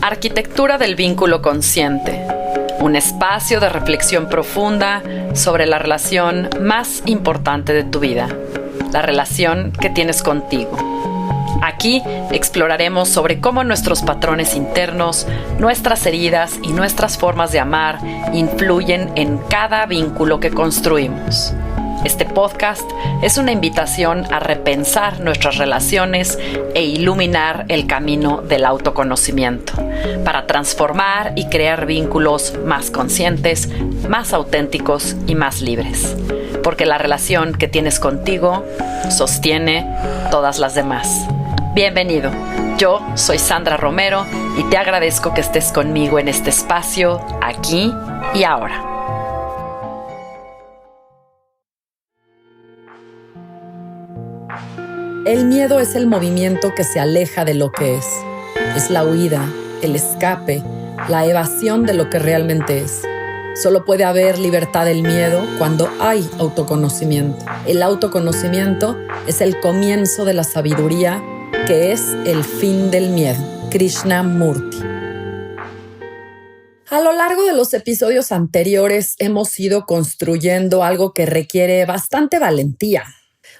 Arquitectura del vínculo consciente. Un espacio de reflexión profunda sobre la relación más importante de tu vida, la relación que tienes contigo. Aquí exploraremos sobre cómo nuestros patrones internos, nuestras heridas y nuestras formas de amar influyen en cada vínculo que construimos. Este podcast es una invitación a repensar nuestras relaciones e iluminar el camino del autoconocimiento para transformar y crear vínculos más conscientes, más auténticos y más libres. Porque la relación que tienes contigo sostiene todas las demás. Bienvenido, yo soy Sandra Romero y te agradezco que estés conmigo en este espacio, aquí y ahora. El miedo es el movimiento que se aleja de lo que es. Es la huida, el escape, la evasión de lo que realmente es. Solo puede haber libertad del miedo cuando hay autoconocimiento. El autoconocimiento es el comienzo de la sabiduría, que es el fin del miedo. Krishnamurti. A lo largo de los episodios anteriores hemos ido construyendo algo que requiere bastante valentía.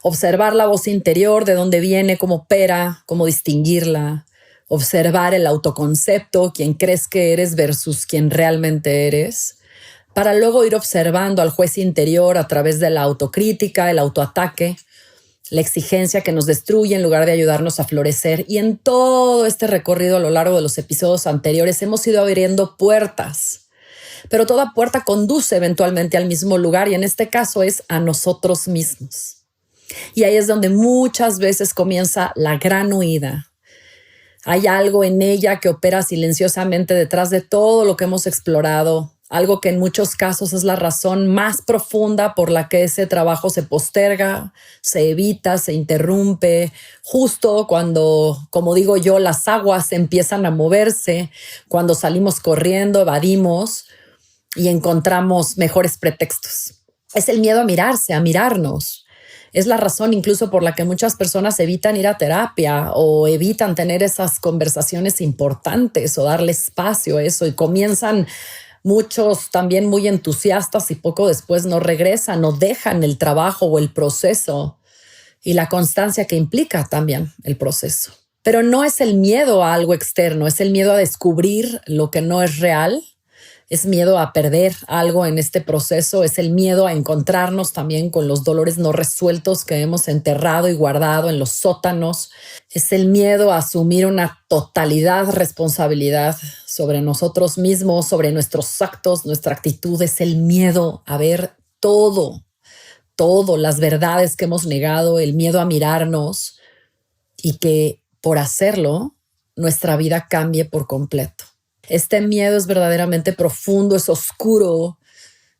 Observar la voz interior, de dónde viene, cómo opera, cómo distinguirla. Observar el autoconcepto, quién crees que eres versus quién realmente eres. Para luego ir observando al juez interior a través de la autocrítica, el autoataque, la exigencia que nos destruye en lugar de ayudarnos a florecer. Y en todo este recorrido a lo largo de los episodios anteriores hemos ido abriendo puertas. Pero toda puerta conduce eventualmente al mismo lugar y en este caso es a nosotros mismos. Y ahí es donde muchas veces comienza la gran huida. Hay algo en ella que opera silenciosamente detrás de todo lo que hemos explorado, algo que en muchos casos es la razón más profunda por la que ese trabajo se posterga, se evita, se interrumpe, justo cuando, como digo yo, las aguas empiezan a moverse, cuando salimos corriendo, evadimos y encontramos mejores pretextos. Es el miedo a mirarse, a mirarnos. Es la razón incluso por la que muchas personas evitan ir a terapia o evitan tener esas conversaciones importantes o darle espacio a eso y comienzan muchos también muy entusiastas y poco después no regresan o dejan el trabajo o el proceso y la constancia que implica también el proceso. Pero no es el miedo a algo externo, es el miedo a descubrir lo que no es real. Es miedo a perder algo en este proceso, es el miedo a encontrarnos también con los dolores no resueltos que hemos enterrado y guardado en los sótanos. Es el miedo a asumir una totalidad responsabilidad sobre nosotros mismos, sobre nuestros actos, nuestra actitud. Es el miedo a ver todo, las verdades que hemos negado, el miedo a mirarnos y que por hacerlo nuestra vida cambie por completo. Este miedo es verdaderamente profundo, es oscuro,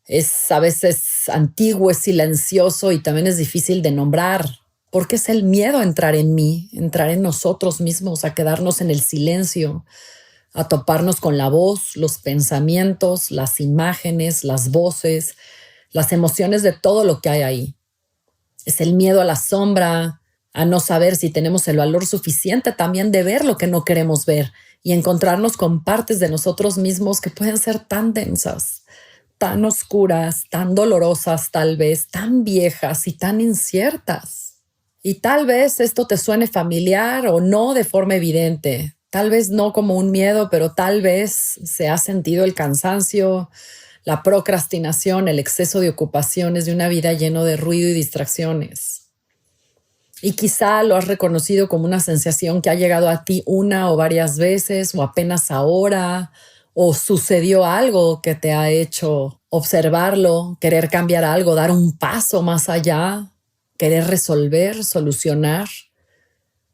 es a veces antiguo, es silencioso y también es difícil de nombrar, porque es el miedo a entrar en mí, entrar en nosotros mismos, a quedarnos en el silencio, a toparnos con la voz, los pensamientos, las imágenes, las voces, las emociones de todo lo que hay ahí. Es el miedo a la sombra, a no saber si tenemos el valor suficiente también de ver lo que no queremos ver y encontrarnos con partes de nosotros mismos que pueden ser tan densas, tan oscuras, tan dolorosas tal vez, tan viejas y tan inciertas. Y tal vez esto te suene familiar o no de forma evidente, tal vez no como un miedo, pero tal vez se ha sentido el cansancio, la procrastinación, el exceso de ocupaciones de una vida lleno de ruido y distracciones. Y quizá lo has reconocido como una sensación que ha llegado a ti una o varias veces o apenas ahora, o sucedió algo que te ha hecho observarlo, querer cambiar algo, dar un paso más allá, querer resolver, solucionar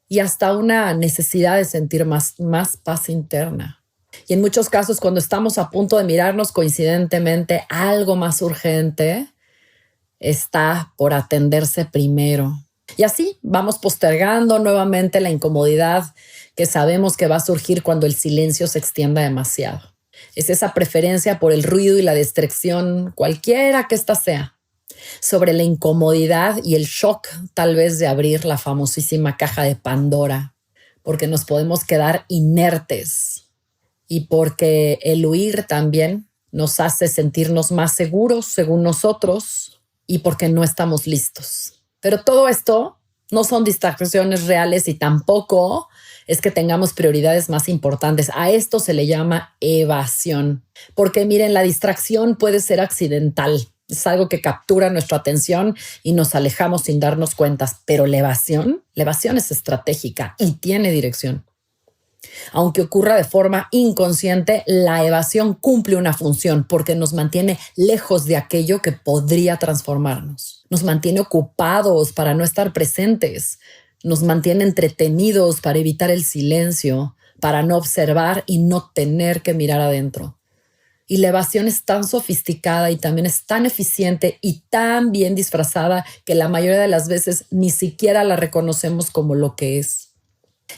y hasta una necesidad de sentir más paz interna. Y en muchos casos cuando estamos a punto de mirarnos coincidentemente, algo más urgente está por atenderse primero. Y así vamos postergando nuevamente la incomodidad que sabemos que va a surgir cuando el silencio se extienda demasiado. Es esa preferencia por el ruido y la distracción, cualquiera que ésta sea, sobre la incomodidad y el shock tal vez de abrir la famosísima caja de Pandora, porque nos podemos quedar inertes y porque el huir también nos hace sentirnos más seguros según nosotros y porque no estamos listos. Pero todo esto no son distracciones reales y tampoco es que tengamos prioridades más importantes. A esto se le llama evasión. Porque miren, la distracción puede ser accidental. Es algo que captura nuestra atención y nos alejamos sin darnos cuenta. Pero la evasión es estratégica y tiene dirección. Aunque ocurra de forma inconsciente, la evasión cumple una función porque nos mantiene lejos de aquello que podría transformarnos. Nos mantiene ocupados para no estar presentes. Nos mantiene entretenidos para evitar el silencio, para no observar y no tener que mirar adentro. Y la evasión es tan sofisticada y también es tan eficiente y tan bien disfrazada que la mayoría de las veces ni siquiera la reconocemos como lo que es.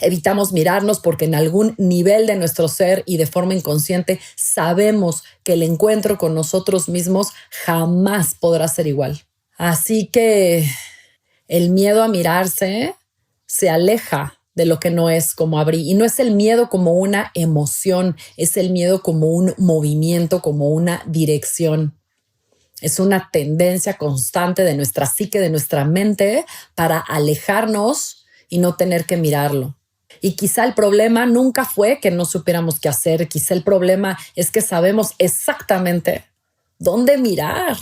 Evitamos mirarnos porque en algún nivel de nuestro ser y de forma inconsciente sabemos que el encuentro con nosotros mismos jamás podrá ser igual. Así que el miedo a mirarse se aleja de lo que no es, como abrí. Y no es el miedo como una emoción, es el miedo como un movimiento, como una dirección. Es una tendencia constante de nuestra psique, de nuestra mente, para alejarnos y no tener que mirarlo. Y quizá el problema nunca fue que no supiéramos qué hacer. Quizá el problema es que sabemos exactamente dónde mirar.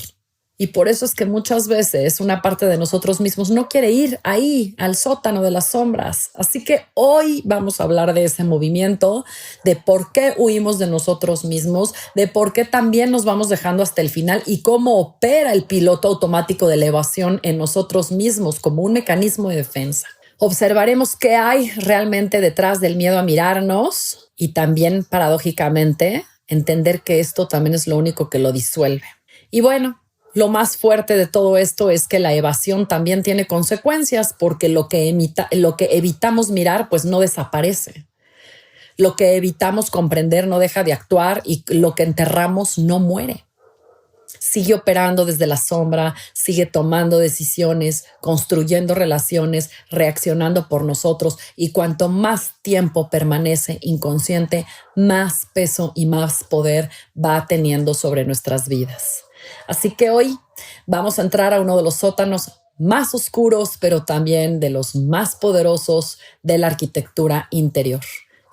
Y por eso es que muchas veces una parte de nosotros mismos no quiere ir ahí, al sótano de las sombras. Así que hoy vamos a hablar de ese movimiento, de por qué huimos de nosotros mismos, de por qué también nos vamos dejando hasta el final y cómo opera el piloto automático de la evasión en nosotros mismos como un mecanismo de defensa. Observaremos qué hay realmente detrás del miedo a mirarnos y también, paradójicamente, entender que esto también es lo único que lo disuelve. Y bueno, lo más fuerte de todo esto es que la evasión también tiene consecuencias porque lo que evitamos mirar pues no desaparece. Lo que evitamos comprender no deja de actuar y lo que enterramos no muere. Sigue operando desde la sombra, sigue tomando decisiones, construyendo relaciones, reaccionando por nosotros y cuanto más tiempo permanece inconsciente, más peso y más poder va teniendo sobre nuestras vidas. Así que hoy vamos a entrar a uno de los sótanos más oscuros, pero también de los más poderosos de la arquitectura interior.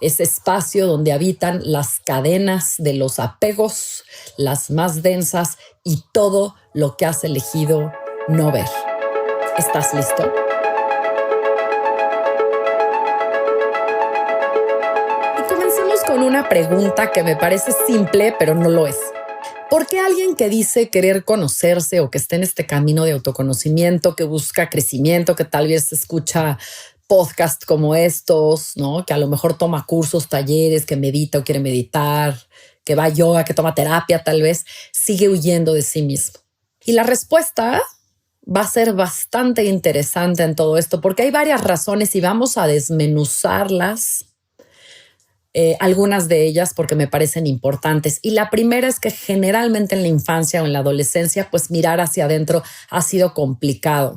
Ese espacio donde habitan las cadenas de los apegos, las más densas y todo lo que has elegido no ver. ¿Estás listo? Y comencemos con una pregunta que me parece simple, pero no lo es. ¿Por qué alguien que dice querer conocerse o que esté en este camino de autoconocimiento, que busca crecimiento, que tal vez escucha podcasts como estos, ¿no? Que a lo mejor toma cursos, talleres, que medita o quiere meditar, que va a yoga, que toma terapia, tal vez sigue huyendo de sí mismo? Y la respuesta va a ser bastante interesante en todo esto porque hay varias razones y vamos a desmenuzarlas. Algunas de ellas porque me parecen importantes. Y la primera es que generalmente en la infancia o en la adolescencia, pues mirar hacia adentro ha sido complicado.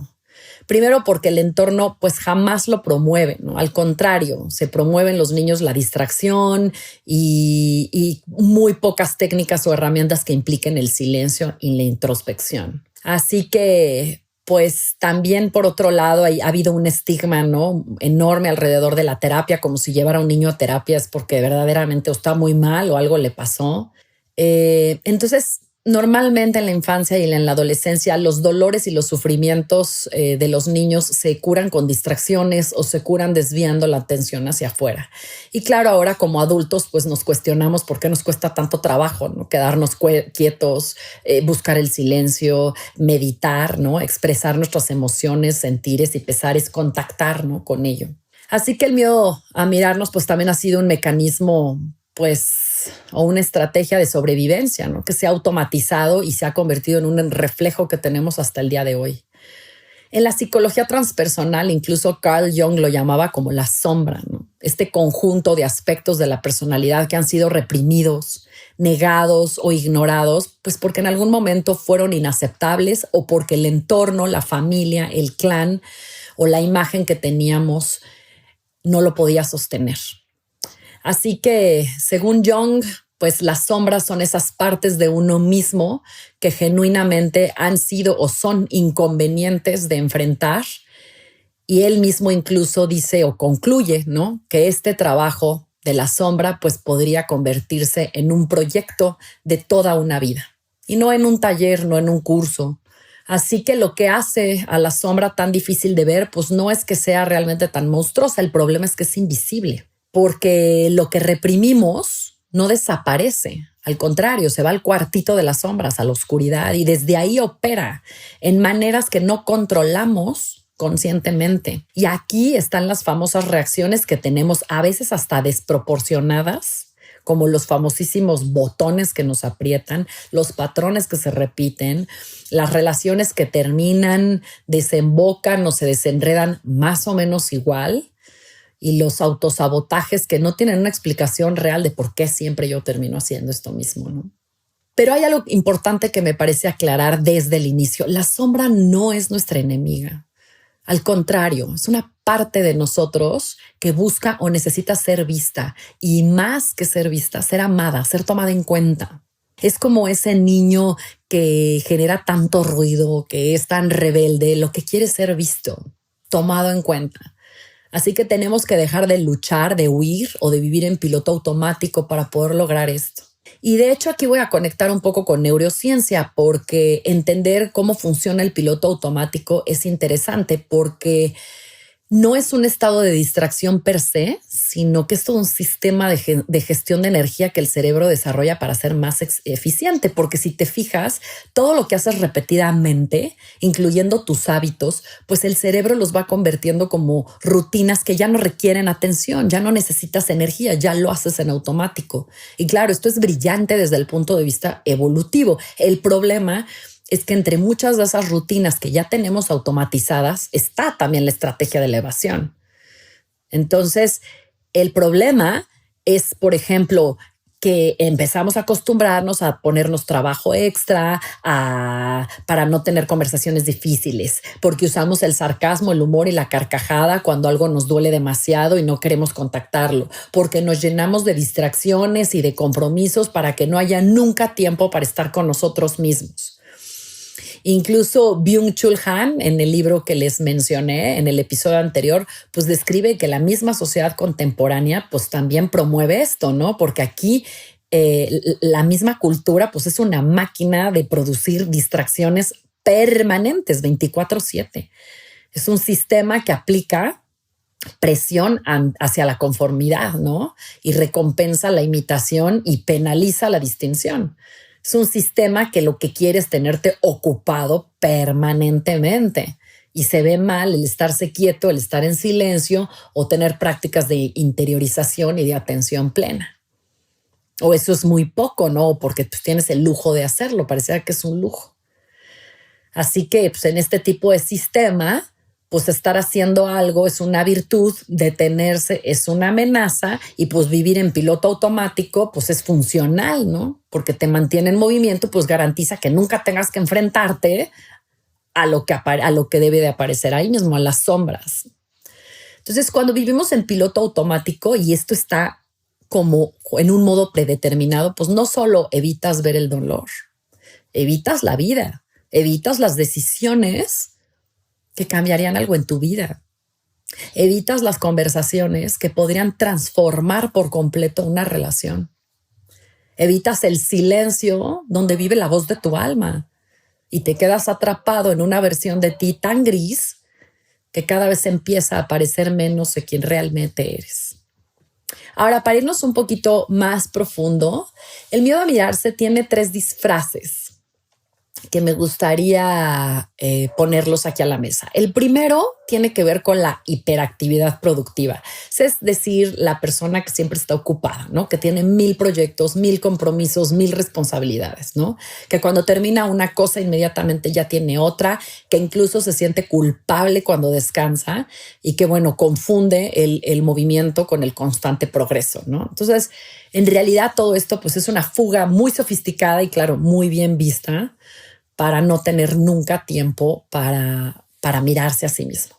Primero porque el entorno pues jamás lo promueve, ¿no? Al contrario, se promueve en los niños la distracción y muy pocas técnicas o herramientas que impliquen el silencio y la introspección. Así que pues también por otro lado ha habido un estigma, ¿no?, enorme alrededor de la terapia, como si llevar a un niño a terapia es porque verdaderamente o está muy mal o algo le pasó. Entonces, normalmente en la infancia y en la adolescencia los dolores y los sufrimientos de los niños se curan con distracciones o se curan desviando la atención hacia afuera. Y claro, ahora como adultos pues nos cuestionamos por qué nos cuesta tanto trabajo, ¿no?, quedarnos quietos, buscar el silencio, meditar, ¿no?, expresar nuestras emociones, sentires y pesares, contactar, ¿no?, con ello. Así que el miedo a mirarnos pues también ha sido un mecanismo o una estrategia de sobrevivencia, ¿no?, que se ha automatizado y se ha convertido en un reflejo que tenemos hasta el día de hoy. En la psicología transpersonal, incluso Carl Jung lo llamaba como la sombra, ¿no?, este conjunto de aspectos de la personalidad que han sido reprimidos, negados o ignorados, pues porque en algún momento fueron inaceptables o porque el entorno, la familia, el clan o la imagen que teníamos no lo podía sostener. Así que, según Jung, pues las sombras son esas partes de uno mismo que genuinamente han sido o son inconvenientes de enfrentar. Y él mismo incluso dice o concluye, ¿no?, que este trabajo de la sombra pues podría convertirse en un proyecto de toda una vida. Y no en un taller, no en un curso. Así que lo que hace a la sombra tan difícil de ver, pues no es que sea realmente tan monstruosa, el problema es que es invisible, porque lo que reprimimos no desaparece, al contrario, se va al cuartito de las sombras, a la oscuridad, y desde ahí opera en maneras que no controlamos conscientemente. Y aquí están las famosas reacciones que tenemos, a veces hasta desproporcionadas, como los famosísimos botones que nos aprietan, los patrones que se repiten, las relaciones que terminan, desembocan o se desenredan más o menos igual, y los autosabotajes que no tienen una explicación real de por qué siempre yo termino haciendo esto mismo, ¿no? Pero hay algo importante que me parece aclarar desde el inicio. La sombra no es nuestra enemiga. Al contrario, es una parte de nosotros que busca o necesita ser vista, y más que ser vista, ser amada, ser tomada en cuenta. Es como ese niño que genera tanto ruido, que es tan rebelde, lo que quiere ser visto, tomado en cuenta. Así que tenemos que dejar de luchar, de huir o de vivir en piloto automático para poder lograr esto. Y de hecho aquí voy a conectar un poco con neurociencia, porque entender cómo funciona el piloto automático es interesante, porque no es un estado de distracción per se, sino que es todo un sistema de gestión de energía que el cerebro desarrolla para ser más eficiente. Porque si te fijas, todo lo que haces repetidamente, incluyendo tus hábitos, pues el cerebro los va convirtiendo como rutinas que ya no requieren atención, ya no necesitas energía, ya lo haces en automático. Y claro, esto es brillante desde el punto de vista evolutivo. El problema es que entre muchas de esas rutinas que ya tenemos automatizadas está también la estrategia de la evasión. Entonces, el problema es, por ejemplo, que empezamos a acostumbrarnos a ponernos trabajo extra para no tener conversaciones difíciles, porque usamos el sarcasmo, el humor y la carcajada cuando algo nos duele demasiado y no queremos contactarlo, porque nos llenamos de distracciones y de compromisos para que no haya nunca tiempo para estar con nosotros mismos. Incluso Byung-Chul Han, en el libro que les mencioné en el episodio anterior, pues describe que la misma sociedad contemporánea pues también promueve esto, ¿no? Porque aquí la misma cultura pues es una máquina de producir distracciones permanentes 24/7. Es un sistema que aplica presión hacia la conformidad, ¿no? Y recompensa la imitación y penaliza la distinción. Es un sistema que lo que quiere es tenerte ocupado permanentemente, y se ve mal el estarse quieto, el estar en silencio o tener prácticas de interiorización y de atención plena. O eso es muy poco, ¿no? Porque pues, tienes el lujo de hacerlo, pareciera que es un lujo. Así que pues, en este tipo de sistema, pues estar haciendo algo es una virtud, detenerse es una amenaza, y pues vivir en piloto automático pues es funcional, ¿no? Porque te mantiene en movimiento, pues garantiza que nunca tengas que enfrentarte a lo que debe de aparecer ahí mismo, a las sombras. Entonces, cuando vivimos en piloto automático y esto está como en un modo predeterminado, pues no solo evitas ver el dolor, evitas la vida, evitas las decisiones que cambiarían algo en tu vida. Evitas las conversaciones que podrían transformar por completo una relación. Evitas el silencio donde vive la voz de tu alma y te quedas atrapado en una versión de ti tan gris que cada vez empieza a parecer menos de quien realmente eres. Ahora, para irnos un poquito más profundo, el miedo a mirarse tiene 3 disfraces que me gustaría ponerlos aquí a la mesa. El primero tiene que ver con la hiperactividad productiva. Es decir, la persona que siempre está ocupada, ¿no? Que tiene 1000 proyectos, 1000 compromisos, 1000 responsabilidades, ¿no? Que cuando termina una cosa inmediatamente ya tiene otra, que incluso se siente culpable cuando descansa y que, bueno, confunde el movimiento con el constante progreso, ¿no? Entonces, en realidad todo esto pues es una fuga muy sofisticada y, claro, muy bien vista para no tener nunca tiempo para mirarse a sí mismo.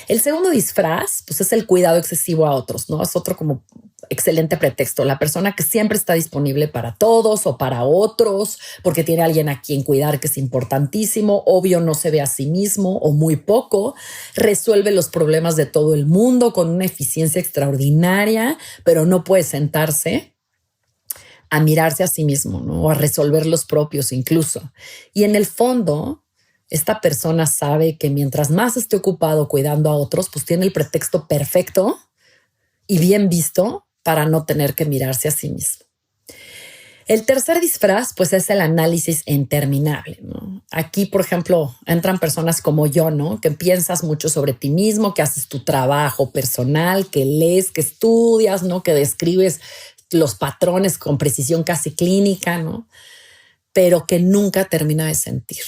El segundo disfraz, pues es el cuidado excesivo a otros, ¿no? Es otro como excelente pretexto. La persona que siempre está disponible para todos o para otros, porque tiene a alguien a quien cuidar que es importantísimo, obvio no se ve a sí mismo o muy poco, resuelve los problemas de todo el mundo con una eficiencia extraordinaria, pero no puede sentarse a mirarse a sí mismo, ¿no? O a resolver los propios incluso. Y en el fondo, esta persona sabe que mientras más esté ocupado cuidando a otros, pues tiene el pretexto perfecto y bien visto para no tener que mirarse a sí mismo. El tercer disfraz, pues es el análisis interminable, ¿no? Aquí, por ejemplo, entran personas como yo, ¿no? Que piensas mucho sobre ti mismo, que haces tu trabajo personal, que lees, que estudias, ¿no? Que describes los patrones con precisión casi clínica, ¿no? Pero que nunca termina de sentir.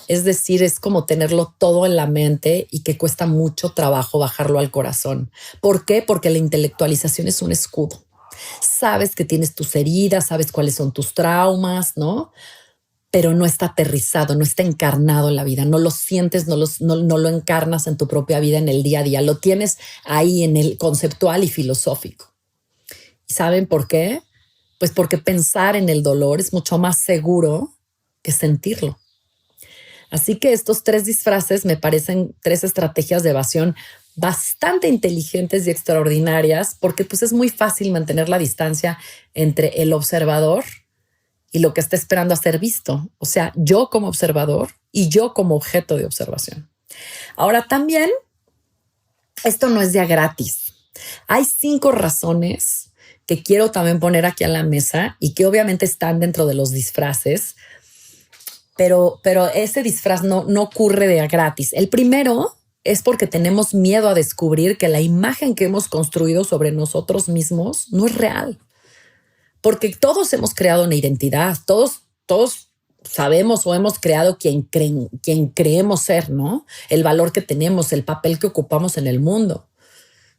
Es decir, es como tenerlo todo en la mente y que cuesta mucho trabajo bajarlo al corazón. ¿Por qué? Porque la intelectualización es un escudo. Sabes que tienes tus heridas, sabes cuáles son tus traumas, ¿no? Pero no está aterrizado, no está encarnado en la vida, no lo sientes, no lo encarnas en tu propia vida en el día a día, lo tienes ahí en el conceptual y filosófico. ¿Y saben por qué? Pues porque pensar en el dolor es mucho más seguro que sentirlo. Así que estos tres disfraces me parecen tres estrategias de evasión bastante inteligentes y extraordinarias, porque pues es muy fácil mantener la distancia entre el observador y lo que está esperando a ser visto. O sea, yo como observador y yo como objeto de observación. Ahora también, esto no es ya gratis. Hay 5 razones que quiero también poner aquí a la mesa y que obviamente están dentro de los disfraces, pero ese disfraz no ocurre de a gratis. El primero es porque tenemos miedo a descubrir que la imagen que hemos construido sobre nosotros mismos no es real. Porque todos hemos creado una identidad, todos sabemos o hemos creado quien creemos ser, ¿no? El valor que tenemos, el papel que ocupamos en el mundo.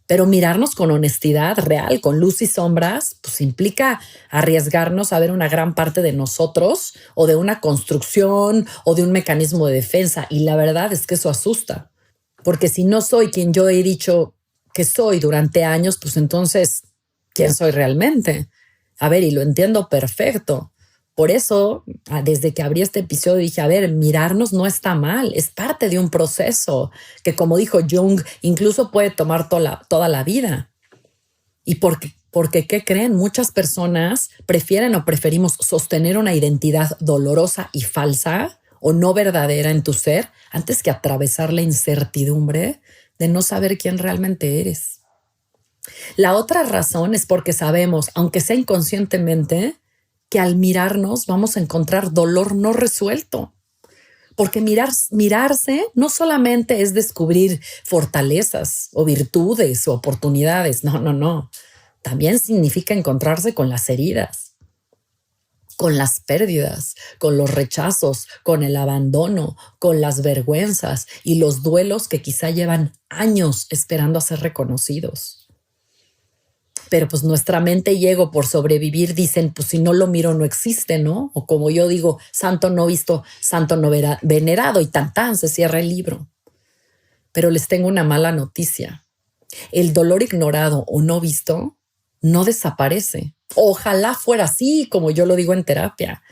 Pero mirarnos con honestidad real, con luz y sombras, pues implica arriesgarnos a ver una gran parte de nosotros o de una construcción o de un mecanismo de defensa. Y la verdad es que eso asusta. Porque si no soy quien yo he dicho que soy durante años, pues entonces, ¿quién soy realmente? A ver, y lo entiendo perfecto. Por eso, desde que abrí este episodio, dije, a ver, mirarnos no está mal, es parte de un proceso que, como dijo Jung, incluso puede tomar toda la vida. ¿Y porque, qué creen? Muchas personas prefieren o preferimos sostener una identidad dolorosa y falsa o no verdadera en tu ser antes que atravesar la incertidumbre de no saber quién realmente eres. La otra razón es porque sabemos, aunque sea inconscientemente, que al mirarnos vamos a encontrar dolor no resuelto. Porque mirarse no solamente es descubrir fortalezas o virtudes o oportunidades, no. También significa encontrarse con las heridas, con las pérdidas, con los rechazos, con el abandono, con las vergüenzas y los duelos que quizá llevan años esperando a ser reconocidos. Pero pues nuestra mente y ego por sobrevivir dicen, pues si no lo miro no existe, ¿no? O como yo digo, santo no visto, santo no venerado, y tan se cierra el libro. Pero les tengo una mala noticia. El dolor ignorado o no visto no desaparece. Ojalá fuera así, como yo lo digo en terapia.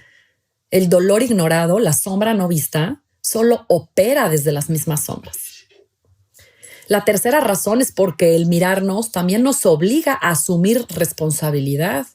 El dolor ignorado, la sombra no vista, solo opera desde las mismas sombras. La tercera razón es porque el mirarnos también nos obliga a asumir responsabilidad.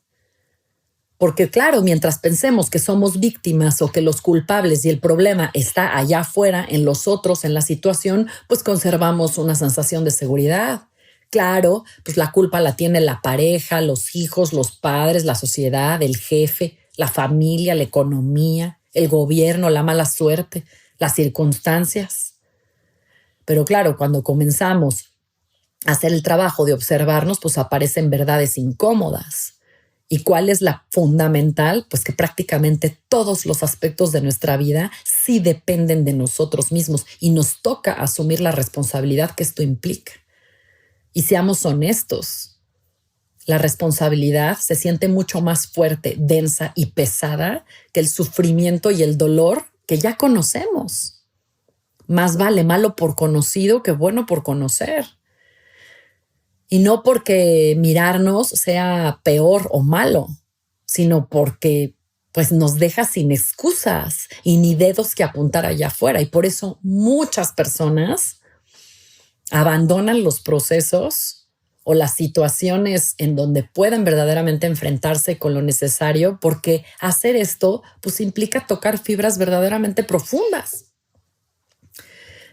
Porque claro, mientras pensemos que somos víctimas o que los culpables y el problema está allá afuera, en los otros, en la situación, pues conservamos una sensación de seguridad. Claro, pues la culpa la tiene la pareja, los hijos, los padres, la sociedad, el jefe, la familia, la economía, el gobierno, la mala suerte, las circunstancias. Pero claro, cuando comenzamos a hacer el trabajo de observarnos, pues aparecen verdades incómodas. ¿Y cuál es la fundamental? Pues que prácticamente todos los aspectos de nuestra vida sí dependen de nosotros mismos y nos toca asumir la responsabilidad que esto implica. Y seamos honestos, la responsabilidad se siente mucho más fuerte, densa y pesada que el sufrimiento y el dolor que ya conocemos. Más vale malo por conocido que bueno por conocer. Y no porque mirarnos sea peor o malo, sino porque pues nos deja sin excusas y ni dedos que apuntar allá afuera. Y por eso muchas personas abandonan los procesos o las situaciones en donde pueden verdaderamente enfrentarse con lo necesario, porque hacer esto pues implica tocar fibras verdaderamente profundas.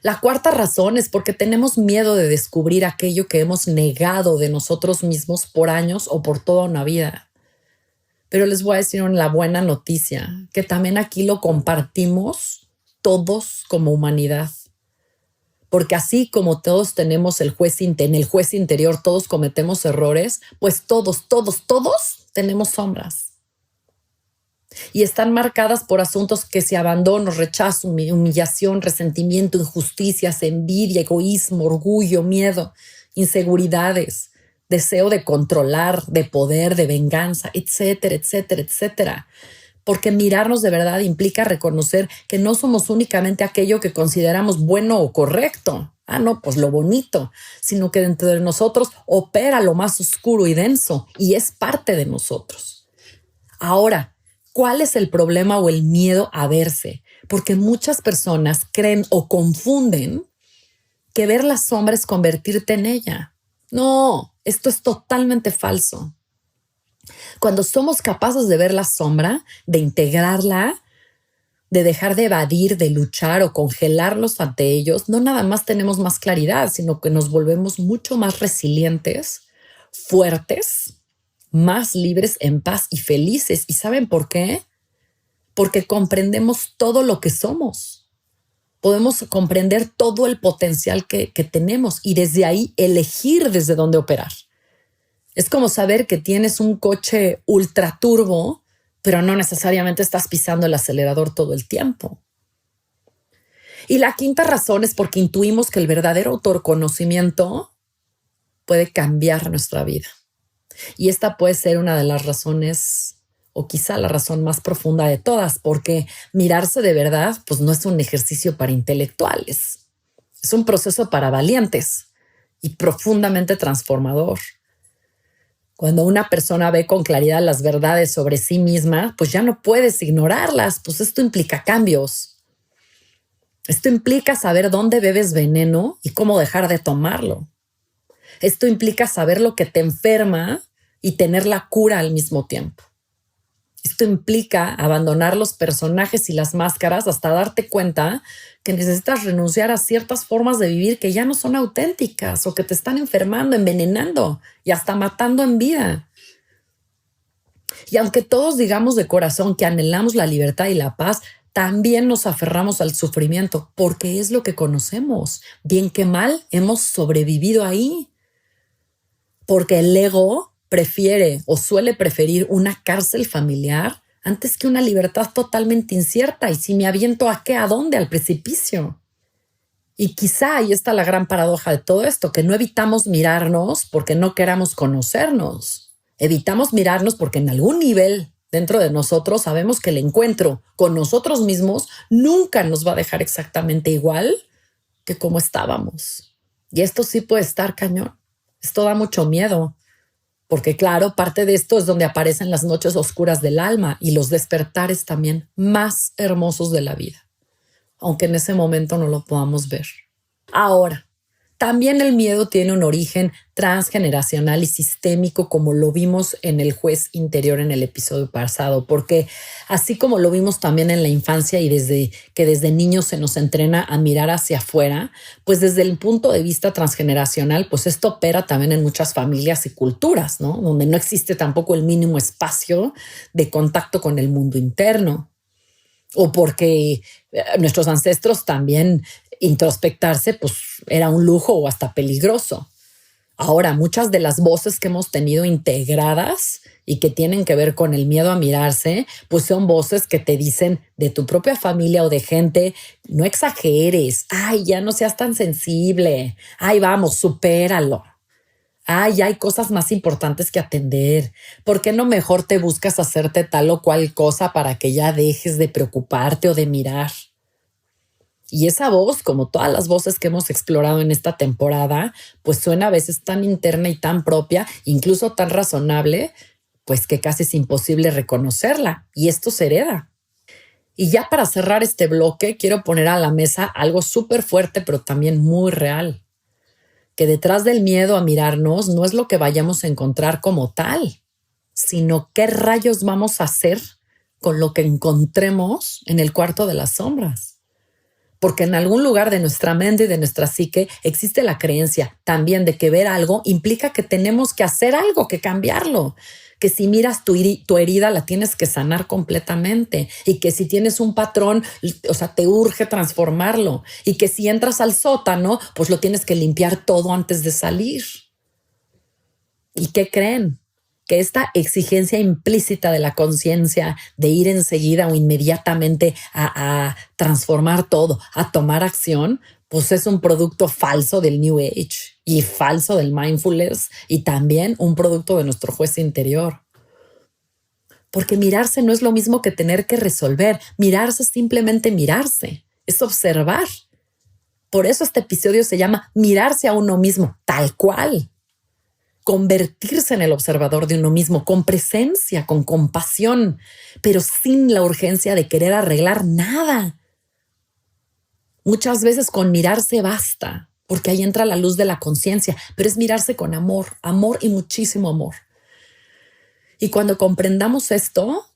La cuarta razón es porque tenemos miedo de descubrir aquello que hemos negado de nosotros mismos por años o por toda una vida. Pero les voy a decir la buena noticia, que también aquí lo compartimos todos como humanidad. Porque así como todos tenemos en el juez interior, todos cometemos errores, pues todos tenemos sombras. Y están marcadas por asuntos que se abandono, rechazo, humillación, resentimiento, injusticias, envidia, egoísmo, orgullo, miedo, inseguridades, deseo de controlar, de poder, de venganza, etcétera, etcétera, etcétera. Porque mirarnos de verdad implica reconocer que no somos únicamente aquello que consideramos bueno o correcto. No, pues lo bonito, sino que dentro de nosotros opera lo más oscuro y denso y es parte de nosotros. Ahora, ¿cuál es el problema o el miedo a verse? Porque muchas personas creen o confunden que ver la sombra es convertirte en ella. No, esto es totalmente falso. Cuando somos capaces de ver la sombra, de integrarla, de dejar de evadir, de luchar o congelarlos ante ellos, no nada más tenemos más claridad, sino que nos volvemos mucho más resilientes, fuertes, más libres, en paz y felices. ¿Y saben por qué? Porque comprendemos todo lo que somos. Podemos comprender todo el potencial que tenemos y desde ahí elegir desde dónde operar. Es como saber que tienes un coche ultra turbo, pero no necesariamente estás pisando el acelerador todo el tiempo. Y la quinta razón es porque intuimos que el verdadero autoconocimiento puede cambiar nuestra vida. Y esta puede ser una de las razones, o quizá la razón más profunda de todas, porque mirarse de verdad pues no es un ejercicio para intelectuales. Es un proceso para valientes y profundamente transformador. Cuando una persona ve con claridad las verdades sobre sí misma, pues ya no puedes ignorarlas, pues esto implica cambios. Esto implica saber dónde bebes veneno y cómo dejar de tomarlo. Esto implica saber lo que te enferma y tener la cura al mismo tiempo. Esto implica abandonar los personajes y las máscaras hasta darte cuenta que necesitas renunciar a ciertas formas de vivir que ya no son auténticas o que te están enfermando, envenenando y hasta matando en vida. Y aunque todos digamos de corazón que anhelamos la libertad y la paz, también nos aferramos al sufrimiento porque es lo que conocemos. Bien que mal, hemos sobrevivido ahí. Porque el ego prefiere o suele preferir una cárcel familiar antes que una libertad totalmente incierta. Y si me aviento ¿a qué? ¿A dónde? Al precipicio. Y quizá ahí está la gran paradoja de todo esto, que no evitamos mirarnos porque no queramos conocernos. Evitamos mirarnos porque en algún nivel dentro de nosotros sabemos que el encuentro con nosotros mismos nunca nos va a dejar exactamente igual que como estábamos. Y esto sí puede estar cañón. Esto da mucho miedo. Porque claro, parte de esto es donde aparecen las noches oscuras del alma y los despertares también más hermosos de la vida, aunque en ese momento no lo podamos ver. Ahora, también el miedo tiene un origen transgeneracional y sistémico, como lo vimos en el juez interior en el episodio pasado, porque así como lo vimos también en la infancia y desde niños se nos entrena a mirar hacia afuera, pues desde el punto de vista transgeneracional, pues esto opera también en muchas familias y culturas, ¿no? Donde no existe tampoco el mínimo espacio de contacto con el mundo interno. O porque nuestros ancestros también introspectarse pues era un lujo o hasta peligroso. Ahora, muchas de las voces que hemos tenido integradas y que tienen que ver con el miedo a mirarse, pues son voces que te dicen de tu propia familia o de gente, no exageres, ay, ya no seas tan sensible, ay, vamos, supéralo. Ay, hay cosas más importantes que atender. ¿Por qué no mejor te buscas hacerte tal o cual cosa para que ya dejes de preocuparte o de mirar? Y esa voz, como todas las voces que hemos explorado en esta temporada, pues suena a veces tan interna y tan propia, incluso tan razonable, pues que casi es imposible reconocerla. Y esto se hereda. Y ya para cerrar este bloque, quiero poner a la mesa algo súper fuerte, pero también muy real. Que detrás del miedo a mirarnos no es lo que vayamos a encontrar como tal, sino qué rayos vamos a hacer con lo que encontremos en el cuarto de las sombras. Porque en algún lugar de nuestra mente y de nuestra psique existe la creencia también de que ver algo implica que tenemos que hacer algo, que cambiarlo. Que si miras tu herida la tienes que sanar completamente y que si tienes un patrón, o sea, te urge transformarlo y que si entras al sótano, pues lo tienes que limpiar todo antes de salir. ¿Y qué creen? Que esta exigencia implícita de la conciencia de ir enseguida o inmediatamente a transformar todo, a tomar acción, pues es un producto falso del New Age y falso del mindfulness y también un producto de nuestro juez interior. Porque mirarse no es lo mismo que tener que resolver. Mirarse es simplemente mirarse, es observar. Por eso este episodio se llama Mirarse a uno mismo, tal cual. Convertirse en el observador de uno mismo, con presencia, con compasión, pero sin la urgencia de querer arreglar nada. Muchas veces con mirarse basta, porque ahí entra la luz de la conciencia, pero es mirarse con amor, amor y muchísimo amor. Y cuando comprendamos esto,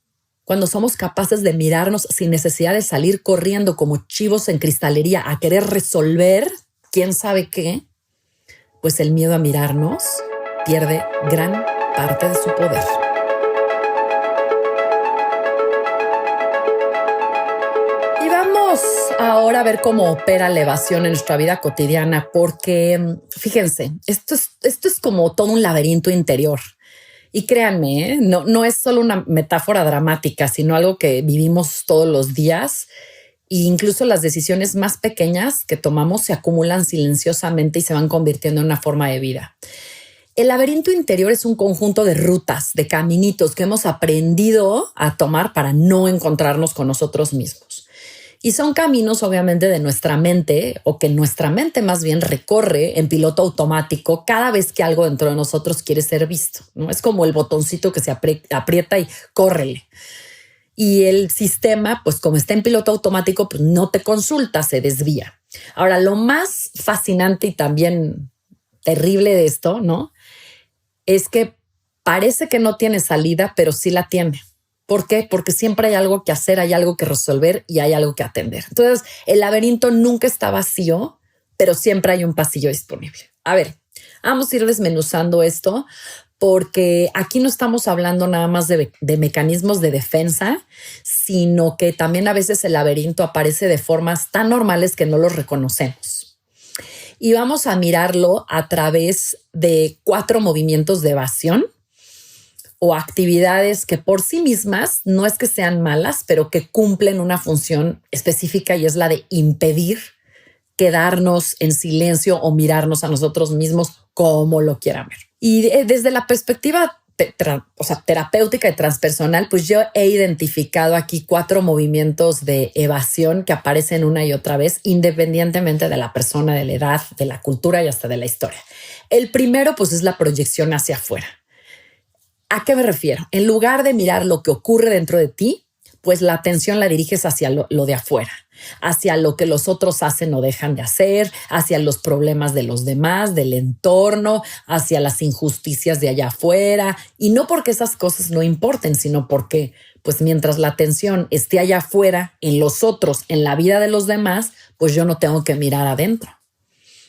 cuando somos capaces de mirarnos sin necesidad de salir corriendo como chivos en cristalería a querer resolver quién sabe qué, pues el miedo a mirarnos pierde gran parte de su poder. Y vamos ahora a ver cómo opera la evasión en nuestra vida cotidiana, porque fíjense, esto es como todo un laberinto interior. Y créanme, no es solo una metáfora dramática, sino algo que vivimos todos los días. E incluso las decisiones más pequeñas que tomamos se acumulan silenciosamente y se van convirtiendo en una forma de vida. El laberinto interior es un conjunto de rutas, de caminitos que hemos aprendido a tomar para no encontrarnos con nosotros mismos. Y son caminos obviamente de nuestra mente o que nuestra mente más bien recorre en piloto automático cada vez que algo dentro de nosotros quiere ser visto, ¿no? Es como el botoncito que se aprieta y córrele. Y el sistema, pues como está en piloto automático, pues no te consulta, se desvía. Ahora, lo más fascinante y también terrible de esto, ¿no? Es que parece que no tiene salida, pero sí la tiene. ¿Por qué? Porque siempre hay algo que hacer, hay algo que resolver y hay algo que atender. Entonces, el laberinto nunca está vacío, pero siempre hay un pasillo disponible. A ver, vamos a ir desmenuzando esto porque aquí no estamos hablando nada más de mecanismos de defensa, sino que también a veces el laberinto aparece de formas tan normales que no los reconocemos. Y vamos a mirarlo a través de 4 movimientos de evasión o actividades que por sí mismas no es que sean malas, pero que cumplen una función específica y es la de impedir quedarnos en silencio o mirarnos a nosotros mismos como lo quieran ver. Y desde la perspectiva terapéutica y transpersonal, pues yo he identificado aquí 4 movimientos de evasión que aparecen una y otra vez, independientemente de la persona, de la edad, de la cultura y hasta de la historia. El primero, pues, es la proyección hacia afuera. ¿A qué me refiero? En lugar de mirar lo que ocurre dentro de ti, pues la atención la diriges hacia lo de afuera, hacia lo que los otros hacen o dejan de hacer, hacia los problemas de los demás, del entorno, hacia las injusticias de allá afuera. Y no porque esas cosas no importen, sino porque, pues mientras la atención esté allá afuera, en los otros, en la vida de los demás, pues yo no tengo que mirar adentro.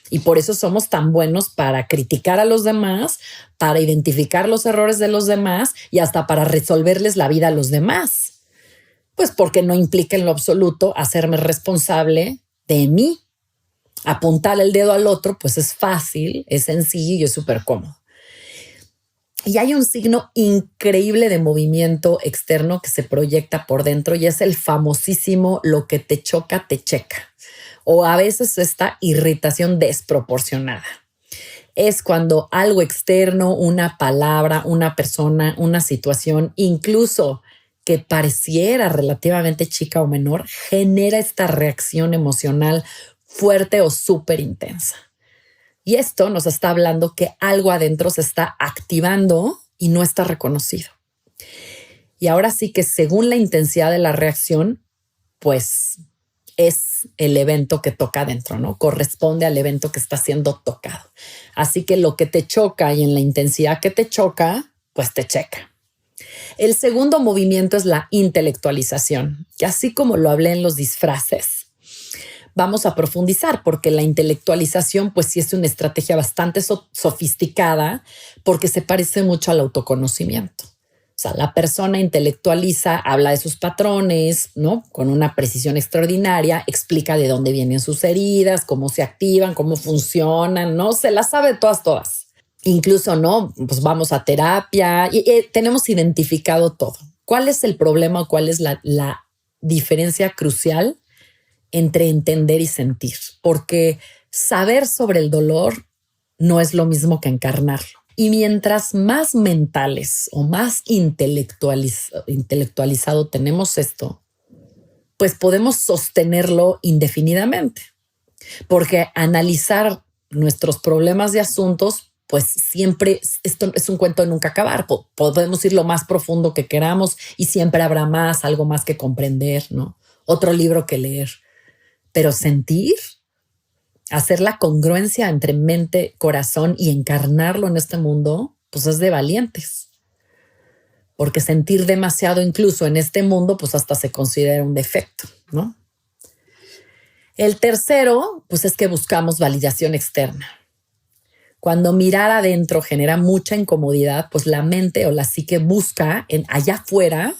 Y por eso somos tan buenos para criticar a los demás, para identificar los errores de los demás y hasta para resolverles la vida a los demás. Pues porque no implica en lo absoluto hacerme responsable de mí. Apuntar el dedo al otro, pues es fácil, es sencillo y es súper cómodo. Y hay un signo increíble de movimiento externo que se proyecta por dentro y es el famosísimo lo que te choca, te checa. O a veces esta irritación desproporcionada. Es cuando algo externo, una palabra, una persona, una situación, incluso que pareciera relativamente chica o menor, genera esta reacción emocional fuerte o súper intensa. Y esto nos está hablando que algo adentro se está activando y no está reconocido. Y ahora sí que según la intensidad de la reacción, pues es el evento que toca adentro, ¿no? Corresponde al evento que está siendo tocado. Así que lo que te choca y en la intensidad que te choca, pues te checa. El segundo movimiento es la intelectualización, que así como lo hablé en los disfraces, vamos a profundizar porque la intelectualización pues sí es una estrategia bastante sofisticada porque se parece mucho al autoconocimiento. O sea, la persona intelectualiza, habla de sus patrones, ¿no? Con una precisión extraordinaria, explica de dónde vienen sus heridas, cómo se activan, cómo funcionan, ¿no? Se las sabe todas. Incluso, ¿no? Pues vamos a terapia y tenemos identificado todo. ¿Cuál es el problema? ¿Cuál es la diferencia crucial entre entender y sentir? Porque saber sobre el dolor no es lo mismo que encarnarlo. Y mientras más mentales o más intelectualizado tenemos esto, pues podemos sostenerlo indefinidamente. Porque analizar nuestros problemas y asuntos, pues siempre esto es un cuento de nunca acabar. Podemos ir lo más profundo que queramos y siempre habrá más, algo más que comprender, ¿no? Otro libro que leer. Pero sentir, hacer la congruencia entre mente, corazón y encarnarlo en este mundo, pues es de valientes. Porque sentir demasiado incluso en este mundo, pues hasta se considera un defecto, ¿no? El tercero, pues es que buscamos validación externa. Cuando mirar adentro genera mucha incomodidad, pues la mente o la psique busca allá afuera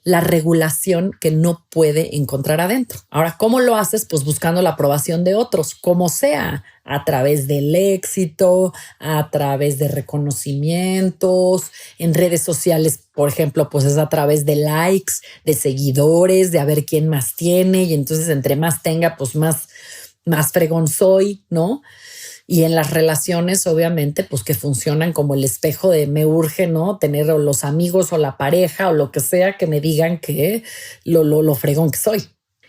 la regulación que no puede encontrar adentro. Ahora, ¿cómo lo haces? Pues buscando la aprobación de otros, como sea, a través del éxito, a través de reconocimientos, en redes sociales, por ejemplo, pues es a través de likes, de seguidores, de a ver quién más tiene y entonces entre más tenga, pues más fregón soy, ¿no? Y en las relaciones, obviamente, pues que funcionan como el espejo de me urge, ¿no? Tener o los amigos o la pareja o lo que sea que me digan que lo fregón que soy.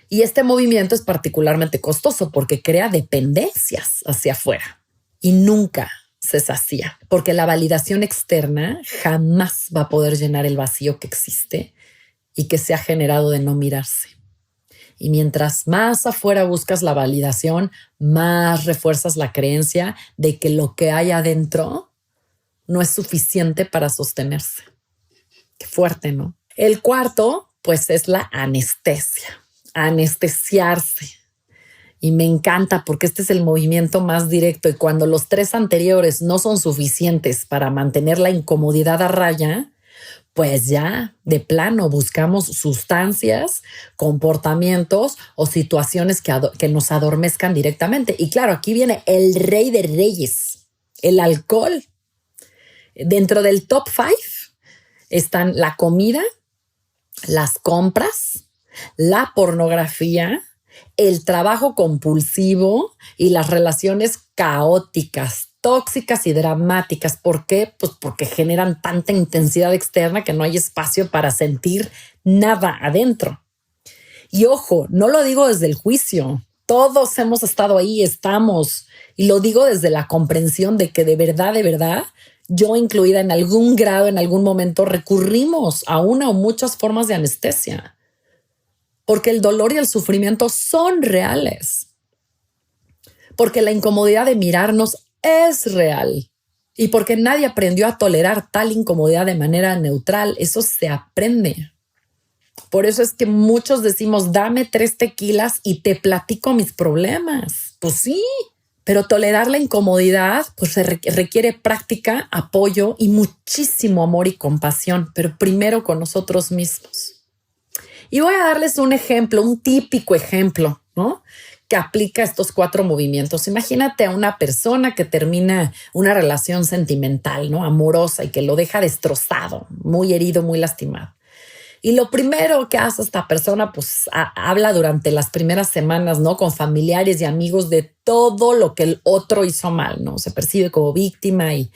Y este movimiento es particularmente costoso porque crea dependencias hacia afuera y nunca se sacía porque la validación externa jamás va a poder llenar el vacío que existe y que se ha generado de no mirarse. Y mientras más afuera buscas la validación, más refuerzas la creencia de que lo que hay adentro no es suficiente para sostenerse. Qué fuerte, ¿no? El cuarto, pues es la anestesia, anestesiarse. Y me encanta porque este es el movimiento más directo y cuando los tres anteriores no son suficientes para mantener la incomodidad a raya, pues ya de plano buscamos sustancias, comportamientos o situaciones que nos adormezcan directamente. Y claro, aquí viene el rey de reyes, el alcohol. Dentro del top 5 están la comida, las compras, la pornografía, el trabajo compulsivo y las relaciones caóticas, tóxicas y dramáticas. ¿Por qué? Pues porque generan tanta intensidad externa que no hay espacio para sentir nada adentro. Y ojo, no lo digo desde el juicio. Todos hemos estado ahí, estamos. Y lo digo desde la comprensión de que de verdad, yo incluida en algún grado, en algún momento, recurrimos a una o muchas formas de anestesia. Porque el dolor y el sufrimiento son reales. Porque la incomodidad de mirarnos es real y porque nadie aprendió a tolerar tal incomodidad de manera neutral. Eso se aprende. Por eso es que muchos decimos, dame 3 tequilas y te platico mis problemas. Pues sí, pero tolerar la incomodidad pues se requiere práctica, apoyo y muchísimo amor y compasión, pero primero con nosotros mismos. Y voy a darles un ejemplo, un típico ejemplo, ¿no? Que aplica estos 4 movimientos. Imagínate a una persona que termina una relación sentimental, ¿no? Amorosa y que lo deja destrozado, muy herido, muy lastimado. Y lo primero que hace esta persona, pues habla durante las primeras semanas, ¿no? Con familiares y amigos de todo lo que el otro hizo mal, ¿no? Se percibe como víctima y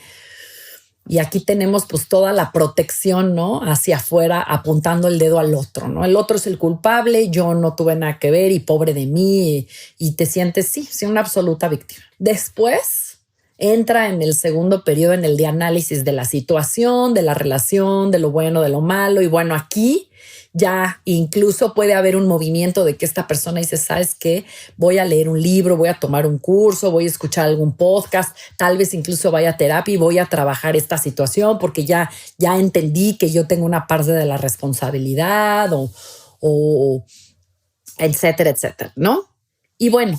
Y aquí tenemos pues toda la protección, ¿no? Hacia afuera, apuntando el dedo al otro, ¿no? El otro es el culpable, yo no tuve nada que ver y pobre de mí. Y te sientes, sí, una absoluta víctima. Después entra en el segundo periodo, en el de análisis de la situación, de la relación, de lo bueno, de lo malo. Y bueno, aquí ya incluso puede haber un movimiento de que esta persona dice, ¿sabes qué? Voy a leer un libro, voy a tomar un curso, voy a escuchar algún podcast, tal vez incluso vaya a terapia y voy a trabajar esta situación porque ya entendí que yo tengo una parte de la responsabilidad o etcétera, etcétera, ¿no? Y bueno,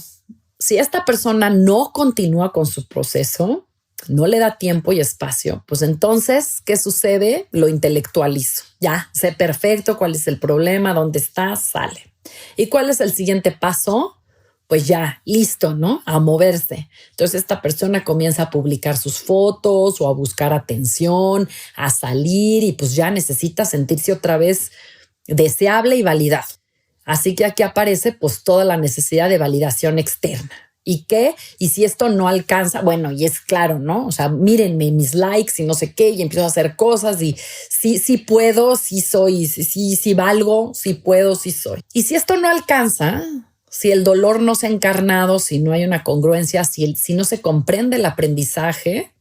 si esta persona no continúa con su proceso, no le da tiempo y espacio, pues entonces, ¿qué sucede? Lo intelectualizo. Ya sé perfecto cuál es el problema, dónde está, sale. ¿Y cuál es el siguiente paso? Pues ya, listo, ¿no? A moverse. Entonces esta persona comienza a publicar sus fotos o a buscar atención, a salir y pues ya necesita sentirse otra vez deseable y validado. Así que aquí aparece pues toda la necesidad de validación externa. ¿Y qué? Y si esto no alcanza, bueno, y es claro, ¿no? O sea, mírenme mis likes y no sé qué, y empiezo a hacer cosas y sí puedo, sí soy, sí valgo, sí puedo, sí soy. Y si esto no alcanza, si el dolor no se ha encarnado, si no hay una congruencia, si no se comprende el aprendizaje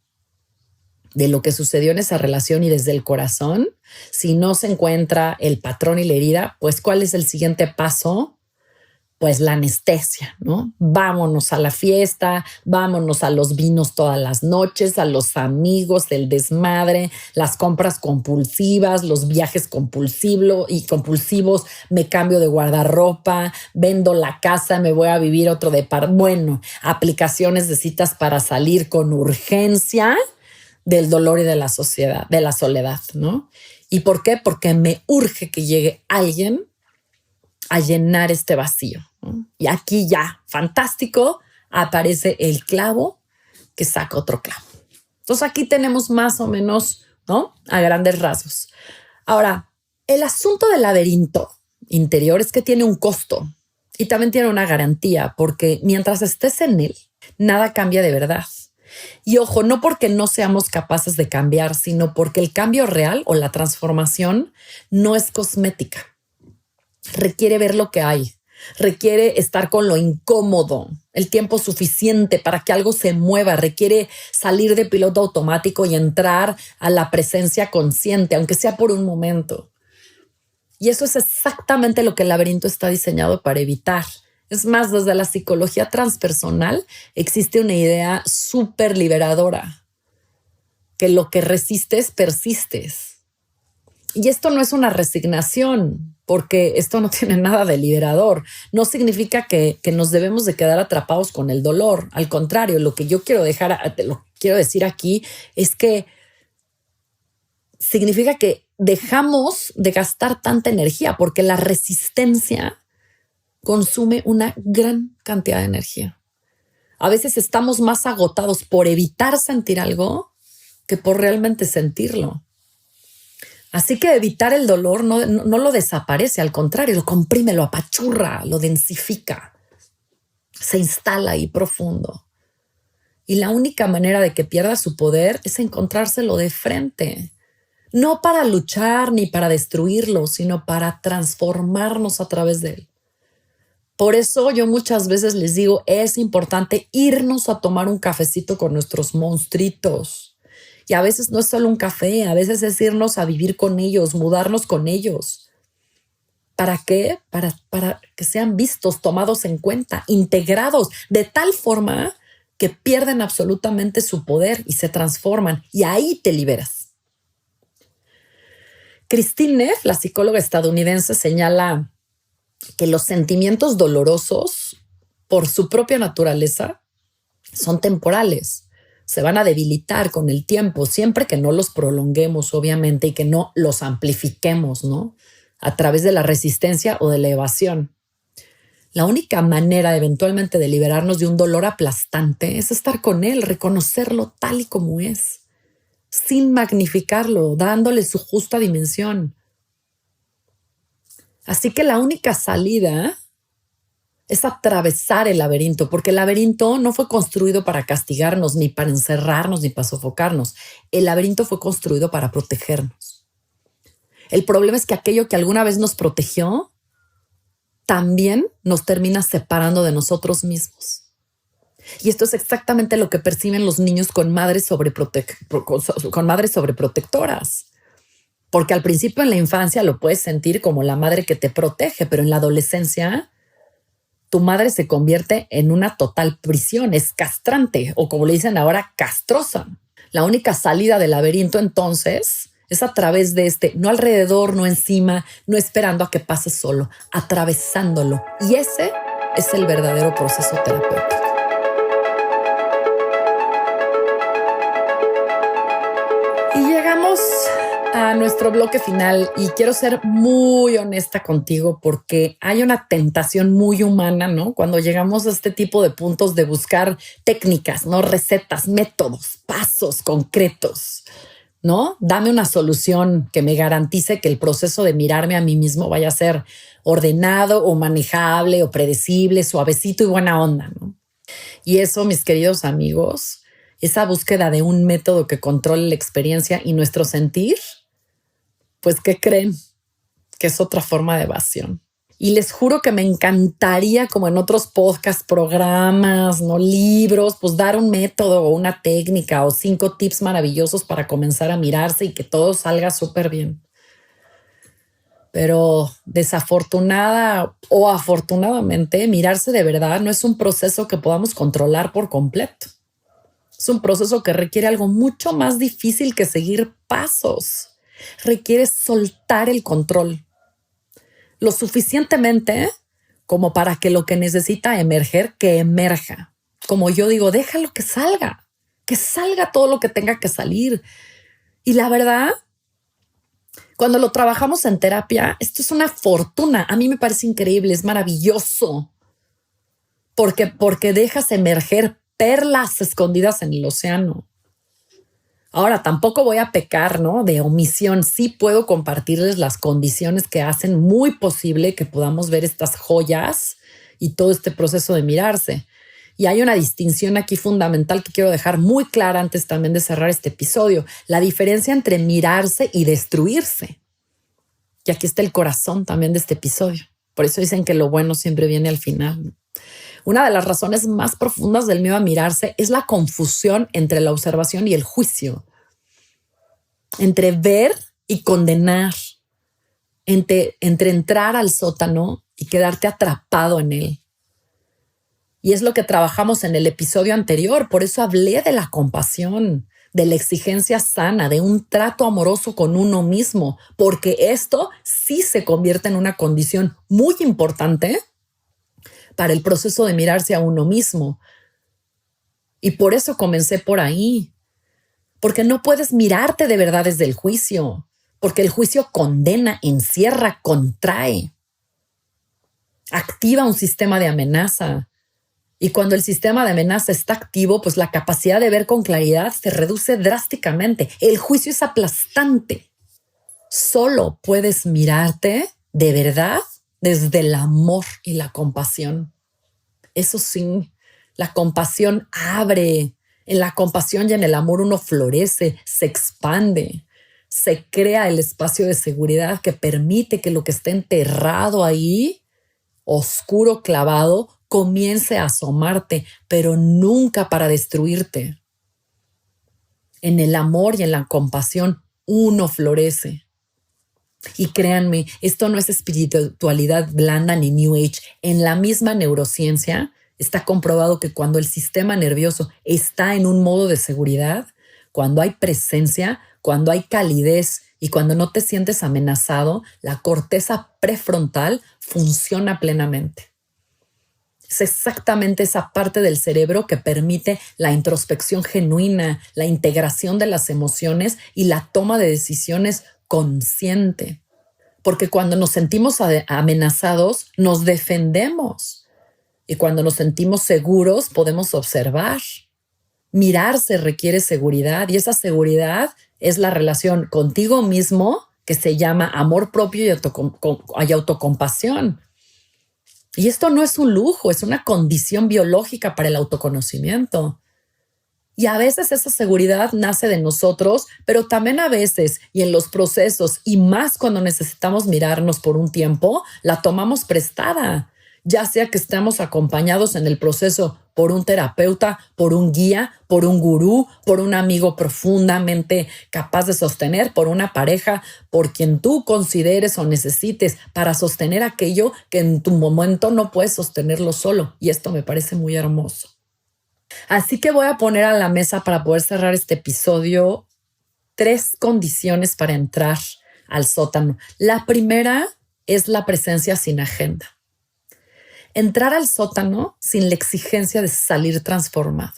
de lo que sucedió en esa relación y desde el corazón, si no se encuentra el patrón y la herida, pues ¿cuál es el siguiente paso? Pues la anestesia, ¿no? Vámonos a la fiesta, vámonos a los vinos todas las noches, a los amigos, el desmadre, las compras compulsivas, los viajes compulsivos, me cambio de guardarropa, vendo la casa, me voy a vivir otro departamento. Bueno, aplicaciones de citas para salir con urgencia del dolor y de la sociedad, de la soledad, ¿no? ¿Y por qué? Porque me urge que llegue alguien a llenar este vacío, ¿no? Y aquí ya, fantástico, aparece el clavo que saca otro clavo. Entonces aquí tenemos más o menos, ¿no? A grandes rasgos. Ahora, el asunto del laberinto interior es que tiene un costo y también tiene una garantía, porque mientras estés en él, nada cambia de verdad. Y ojo, no porque no seamos capaces de cambiar, sino porque el cambio real o la transformación no es cosmética. Requiere ver lo que hay, requiere estar con lo incómodo, el tiempo suficiente para que algo se mueva, requiere salir de piloto automático y entrar a la presencia consciente, aunque sea por un momento. Y eso es exactamente lo que el laberinto está diseñado para evitar. Es más, desde la psicología transpersonal existe una idea súper liberadora, que lo que resistes, persistes. Y esto no es una resignación, porque esto no tiene nada de liberador. No significa que nos debemos de quedar atrapados con el dolor. Al contrario, lo que yo quiero decir aquí es que significa que dejamos de gastar tanta energía, porque la resistencia consume una gran cantidad de energía. A veces estamos más agotados por evitar sentir algo que por realmente sentirlo. Así que evitar el dolor no lo desaparece, al contrario, lo comprime, lo apachurra, lo densifica, se instala ahí profundo. Y la única manera de que pierda su poder es encontrárselo de frente. No para luchar ni para destruirlo, sino para transformarnos a través de él. Por eso yo muchas veces les digo, es importante irnos a tomar un cafecito con nuestros monstruitos. Y a veces no es solo un café, a veces es irnos a vivir con ellos, mudarnos con ellos. ¿Para qué? Para que sean vistos, tomados en cuenta, integrados, de tal forma que pierden absolutamente su poder y se transforman. Y ahí te liberas. Christine Neff, la psicóloga estadounidense, señala que los sentimientos dolorosos, por su propia naturaleza, son temporales. Se van a debilitar con el tiempo, siempre que no los prolonguemos, obviamente, y que no los amplifiquemos, ¿no? A través de la resistencia o de la evasión. La única manera eventualmente de liberarnos de un dolor aplastante es estar con él, reconocerlo tal y como es, sin magnificarlo, dándole su justa dimensión. Así que la única salida es atravesar el laberinto, porque el laberinto no fue construido para castigarnos, ni para encerrarnos, ni para sofocarnos. El laberinto fue construido para protegernos. El problema es que aquello que alguna vez nos protegió también nos termina separando de nosotros mismos. Y esto es exactamente lo que perciben los niños con madres sobreprotectoras. Porque al principio en la infancia lo puedes sentir como la madre que te protege, pero en la adolescencia tu madre se convierte en una total prisión, es castrante o como le dicen ahora, castrosa. La única salida del laberinto entonces es a través de no alrededor, no encima, no esperando a que pase solo, atravesándolo. Y ese es el verdadero proceso terapéutico. Y llegamos a nuestro bloque final y quiero ser muy honesta contigo porque hay una tentación muy humana, ¿no? Cuando llegamos a este tipo de puntos de buscar técnicas, ¿no? Recetas, métodos, pasos concretos, ¿no? Dame una solución que me garantice que el proceso de mirarme a mí mismo vaya a ser ordenado o manejable o predecible, suavecito y buena onda, ¿no? Y eso, mis queridos amigos, esa búsqueda de un método que controle la experiencia y nuestro sentir, pues, ¿qué creen? Que es otra forma de evasión. Y les juro que me encantaría, como en otros podcasts, programas, ¿no? Libros, pues dar un método o una técnica o 5 tips maravillosos para comenzar a mirarse y que todo salga súper bien. Pero desafortunada o afortunadamente, mirarse de verdad no es un proceso que podamos controlar por completo. Es un proceso que requiere algo mucho más difícil que seguir pasos. Requiere soltar el control lo suficientemente como para que lo que necesita emerger, que emerja. Como yo digo, déjalo que salga todo lo que tenga que salir. Y la verdad, cuando lo trabajamos en terapia, esto es una fortuna. A mí me parece increíble, es maravilloso. Porque dejas emerger perlas escondidas en el océano. Ahora, tampoco voy a pecar, ¿no? De omisión. Sí puedo compartirles las condiciones que hacen muy posible que podamos ver estas joyas y todo este proceso de mirarse. Y hay una distinción aquí fundamental que quiero dejar muy clara antes también de cerrar este episodio. La diferencia entre mirarse y destruirse. Y aquí está el corazón también de este episodio. Por eso dicen que lo bueno siempre viene al final, ¿no? Una de las razones más profundas del miedo a mirarse es la confusión entre la observación y el juicio, entre ver y condenar, entre entrar al sótano y quedarte atrapado en él. Y es lo que trabajamos en el episodio anterior, por eso hablé de la compasión, de la exigencia sana, de un trato amoroso con uno mismo, porque esto sí se convierte en una condición muy importante para el proceso de mirarse a uno mismo. Y por eso comencé por ahí. Porque no puedes mirarte de verdad desde el juicio. Porque el juicio condena, encierra, contrae. Activa un sistema de amenaza. Y cuando el sistema de amenaza está activo, pues la capacidad de ver con claridad se reduce drásticamente. El juicio es aplastante. Solo puedes mirarte de verdad desde el amor y la compasión. Eso sí, la compasión abre. En la compasión y en el amor uno florece, se expande, se crea el espacio de seguridad que permite que lo que esté enterrado ahí, oscuro, clavado, comience a asomarte, pero nunca para destruirte. En el amor y en la compasión uno florece. Y créanme, esto no es espiritualidad blanda ni New Age. En la misma neurociencia está comprobado que cuando el sistema nervioso está en un modo de seguridad, cuando hay presencia, cuando hay calidez y cuando no te sientes amenazado, la corteza prefrontal funciona plenamente. Es exactamente esa parte del cerebro que permite la introspección genuina, la integración de las emociones y la toma de decisiones consciente. Porque cuando nos sentimos amenazados, nos defendemos. Y cuando nos sentimos seguros, podemos observar. Mirarse requiere seguridad y esa seguridad es la relación contigo mismo que se llama amor propio y autocompasión. Y esto no es un lujo, es una condición biológica para el autoconocimiento. Y a veces esa seguridad nace de nosotros, pero también a veces y en los procesos y más cuando necesitamos mirarnos por un tiempo, la tomamos prestada, ya sea que estamos acompañados en el proceso por un terapeuta, por un guía, por un gurú, por un amigo profundamente capaz de sostener, por una pareja, por quien tú consideres o necesites para sostener aquello que en tu momento no puedes sostenerlo solo. Y esto me parece muy hermoso. Así que voy a poner a la mesa para poder cerrar este episodio 3 condiciones para entrar al sótano. La primera es la presencia sin agenda. Entrar al sótano sin la exigencia de salir transformado,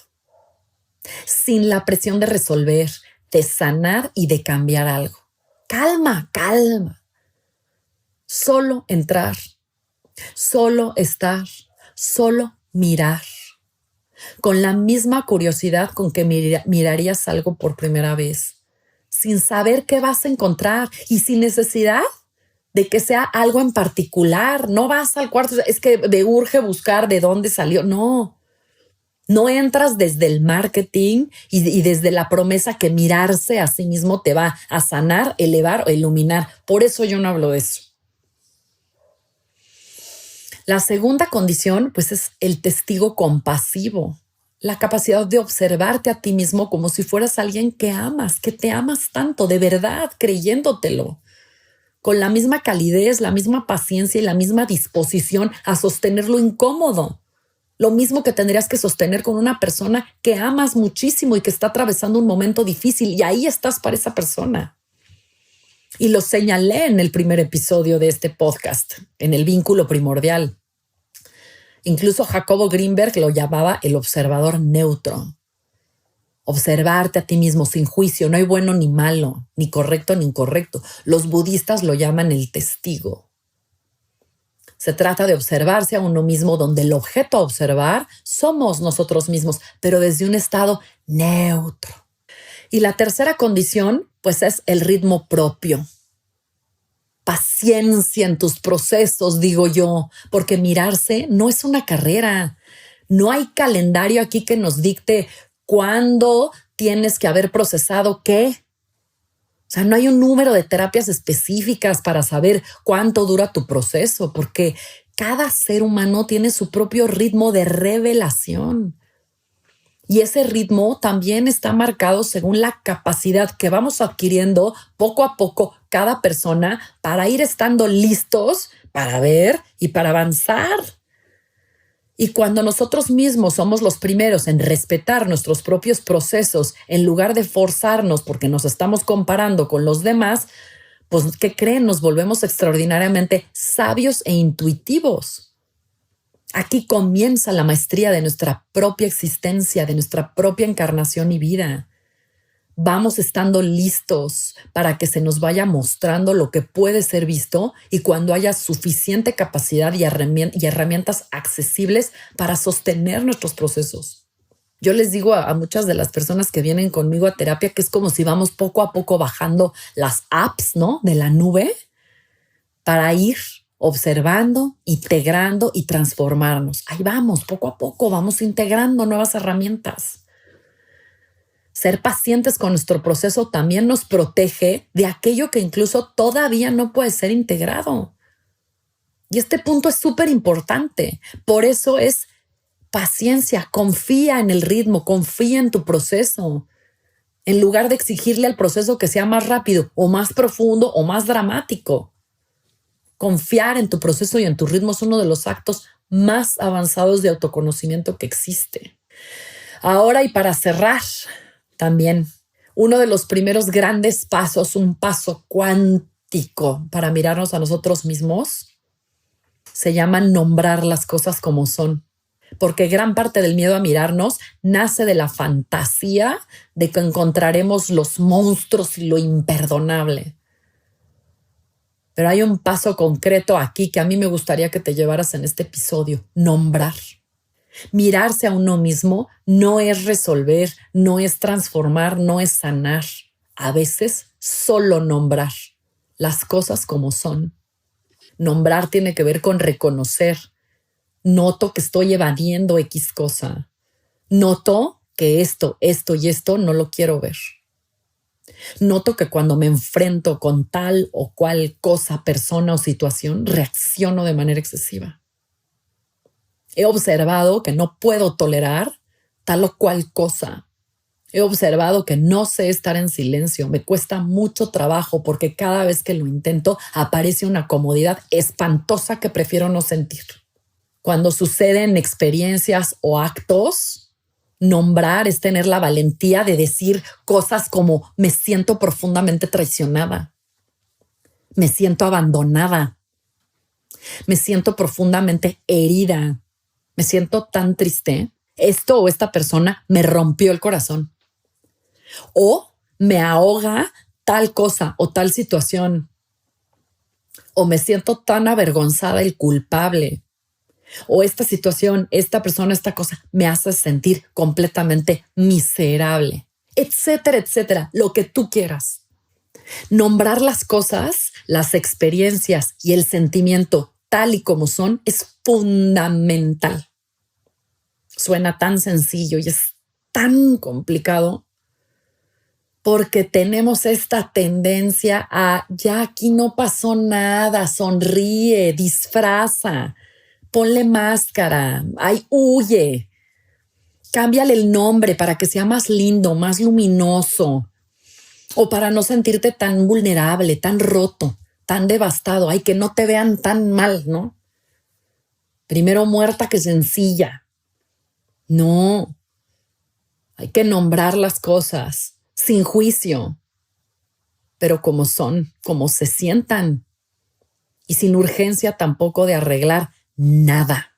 sin la presión de resolver, de sanar y de cambiar algo. Calma, calma. Solo entrar, solo estar, solo mirar. Con la misma curiosidad con que mirarías algo por primera vez, sin saber qué vas a encontrar y sin necesidad de que sea algo en particular. No vas al cuarto, es que te urge buscar de dónde salió. No entras desde el marketing y desde la promesa que mirarse a sí mismo te va a sanar, elevar o iluminar. Por eso yo no hablo de eso. La segunda condición, pues, es el testigo compasivo, la capacidad de observarte a ti mismo como si fueras alguien que amas, que te amas tanto, de verdad, creyéndotelo, con la misma calidez, la misma paciencia y la misma disposición a sostener lo incómodo. Lo mismo que tendrías que sostener con una persona que amas muchísimo y que está atravesando un momento difícil, y ahí estás para esa persona. Y lo señalé en el primer episodio de este podcast, en el vínculo primordial. Incluso Jacobo Greenberg lo llamaba el observador neutro. Observarte a ti mismo sin juicio, no hay bueno ni malo, ni correcto ni incorrecto. Los budistas lo llaman el testigo. Se trata de observarse a uno mismo, donde el objeto a observar somos nosotros mismos, pero desde un estado neutro. Y la tercera condición, pues, es el ritmo propio. Paciencia en tus procesos, digo yo, porque mirarse no es una carrera. No hay calendario aquí que nos dicte cuándo tienes que haber procesado qué. O sea, no hay un número de terapias específicas para saber cuánto dura tu proceso, porque cada ser humano tiene su propio ritmo de revelación. Y ese ritmo también está marcado según la capacidad que vamos adquiriendo poco a poco cada persona para ir estando listos para ver y para avanzar. Y cuando nosotros mismos somos los primeros en respetar nuestros propios procesos, en lugar de forzarnos porque nos estamos comparando con los demás, pues, ¿qué creen? Nos volvemos extraordinariamente sabios e intuitivos. Aquí comienza la maestría de nuestra propia existencia, de nuestra propia encarnación y vida. Vamos estando listos para que se nos vaya mostrando lo que puede ser visto, y cuando haya suficiente capacidad y herramientas accesibles para sostener nuestros procesos. Yo les digo a muchas de las personas que vienen conmigo a terapia que es como si vamos poco a poco bajando las apps, ¿no?, de la nube para ir observando, integrando y transformarnos. Ahí vamos, poco a poco, vamos integrando nuevas herramientas. Ser pacientes con nuestro proceso también nos protege de aquello que incluso todavía no puede ser integrado. Y este punto es súper importante. Por eso es paciencia, confía en el ritmo, confía en tu proceso. En lugar de exigirle al proceso que sea más rápido o más profundo o más dramático. Confiar en tu proceso y en tu ritmo es uno de los actos más avanzados de autoconocimiento que existe. Ahora, y para cerrar, también uno de los primeros grandes pasos, un paso cuántico para mirarnos a nosotros mismos, se llama nombrar las cosas como son. Porque gran parte del miedo a mirarnos nace de la fantasía de que encontraremos los monstruos y lo imperdonable. Pero hay un paso concreto aquí que a mí me gustaría que te llevaras en este episodio: nombrar. Mirarse a uno mismo no es resolver, no es transformar, no es sanar. A veces solo nombrar las cosas como son. Nombrar tiene que ver con reconocer Noto que estoy evadiendo X cosa. Noto que esto y esto no lo quiero ver. Noto que cuando me enfrento con tal o cual cosa, persona o situación, reacciono de manera excesiva. He observado que no puedo tolerar tal o cual cosa. He observado que no sé estar en silencio. Me cuesta mucho trabajo porque cada vez que lo intento aparece una comodidad espantosa que prefiero no sentir. Cuando suceden experiencias o actos, nombrar es tener la valentía de decir cosas como me siento profundamente traicionada, me siento abandonada, me siento profundamente herida, me siento tan triste. Esto o esta persona me rompió el corazón. O me ahoga tal cosa o tal situación. O me siento tan avergonzada y culpable. O esta situación, esta persona, esta cosa me hace sentir completamente miserable. Etcétera, etcétera. Lo que tú quieras. Nombrar las cosas, las experiencias y el sentimiento tal y como son es fundamental. Suena tan sencillo y es tan complicado porque tenemos esta tendencia a ya aquí no pasó nada, sonríe, disfraza, ponle máscara, ay, huye, cámbiale el nombre para que sea más lindo, más luminoso o para no sentirte tan vulnerable, tan roto, tan devastado, ay, que no te vean tan mal, ¿no? Primero muerta que sencilla. No, hay que nombrar las cosas sin juicio, pero como son, como se sientan y sin urgencia tampoco de arreglar nada.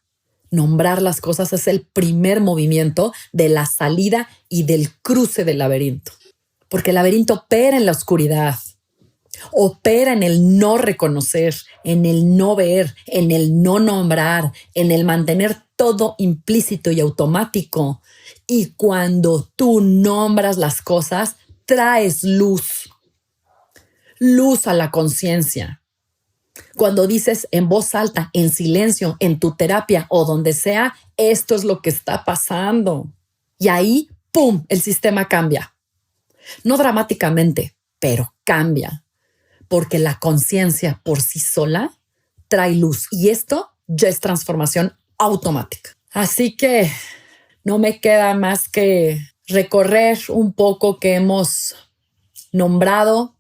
Nombrar las cosas es el primer movimiento de la salida y del cruce del laberinto, porque el laberinto opera en la oscuridad, opera en el no reconocer, en el no ver, en el no nombrar, en el mantener todo implícito y automático. Y cuando tú nombras las cosas, traes luz a la conciencia. Cuando dices en voz alta, en silencio, en tu terapia o donde sea, esto es lo que está pasando. Y ahí, ¡pum!, el sistema cambia. No dramáticamente, pero cambia. Porque la conciencia por sí sola trae luz. Y esto ya es transformación automática. Así que no me queda más que recorrer un poco que hemos nombrado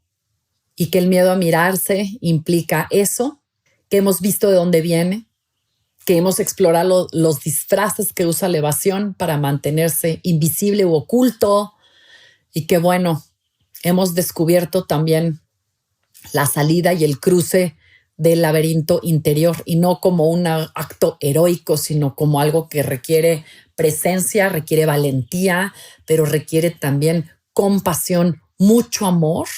y que el miedo a mirarse implica eso, que hemos visto de dónde viene, que hemos explorado los disfraces que usa la evasión para mantenerse invisible u oculto y que bueno, hemos descubierto también la salida y el cruce del laberinto interior y no como un acto heroico, sino como algo que requiere presencia, requiere valentía, pero requiere también compasión, mucho amor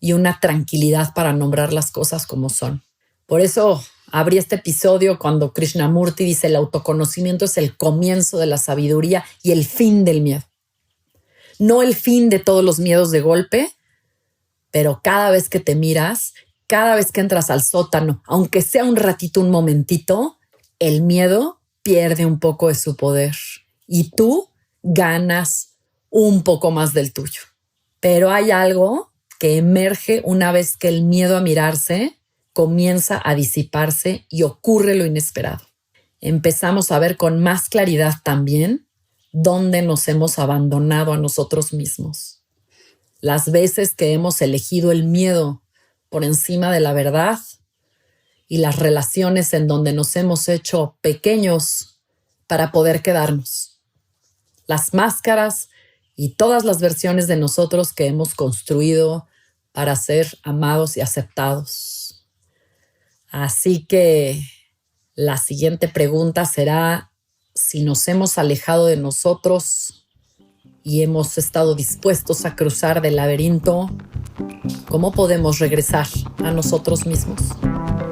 y una tranquilidad para nombrar las cosas como son. Por eso abrí este episodio cuando Krishnamurti dice el autoconocimiento es el comienzo de la sabiduría y el fin del miedo. No el fin de todos los miedos de golpe, pero cada vez que te miras, cada vez que entras al sótano, aunque sea un ratito, un momentito, el miedo pierde un poco de su poder y tú ganas un poco más del tuyo. Pero hay algo que emerge una vez que el miedo a mirarse comienza a disiparse y ocurre lo inesperado. Empezamos a ver con más claridad también dónde nos hemos abandonado a nosotros mismos. Las veces que hemos elegido el miedo por encima de la verdad y las relaciones en donde nos hemos hecho pequeños para poder quedarnos. Las máscaras y todas las versiones de nosotros que hemos construido para ser amados y aceptados. Así que la siguiente pregunta será si nos hemos alejado de nosotros y hemos estado dispuestos a cruzar del laberinto, ¿cómo podemos regresar a nosotros mismos?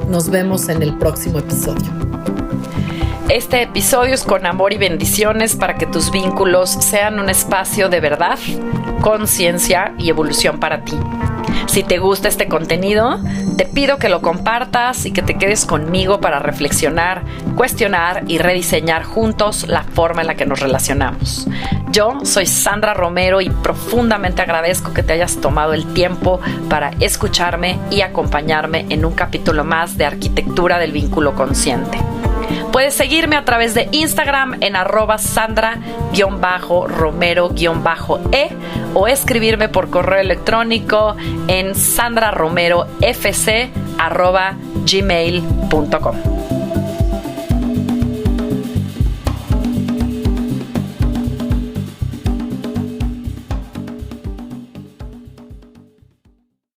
Nos vemos en el próximo episodio. Este episodio es con amor y bendiciones para que tus vínculos sean un espacio de verdad, conciencia y evolución para ti. Si te gusta este contenido, te pido que lo compartas y que te quedes conmigo para reflexionar, cuestionar y rediseñar juntos la forma en la que nos relacionamos. Yo soy Sandra Romero y profundamente agradezco que te hayas tomado el tiempo para escucharme y acompañarme en un capítulo más de Arquitectura del Vínculo Consciente. Puedes seguirme a través de Instagram en @sandra_romero_e o escribirme por correo electrónico en sandraromerofc@gmail.com.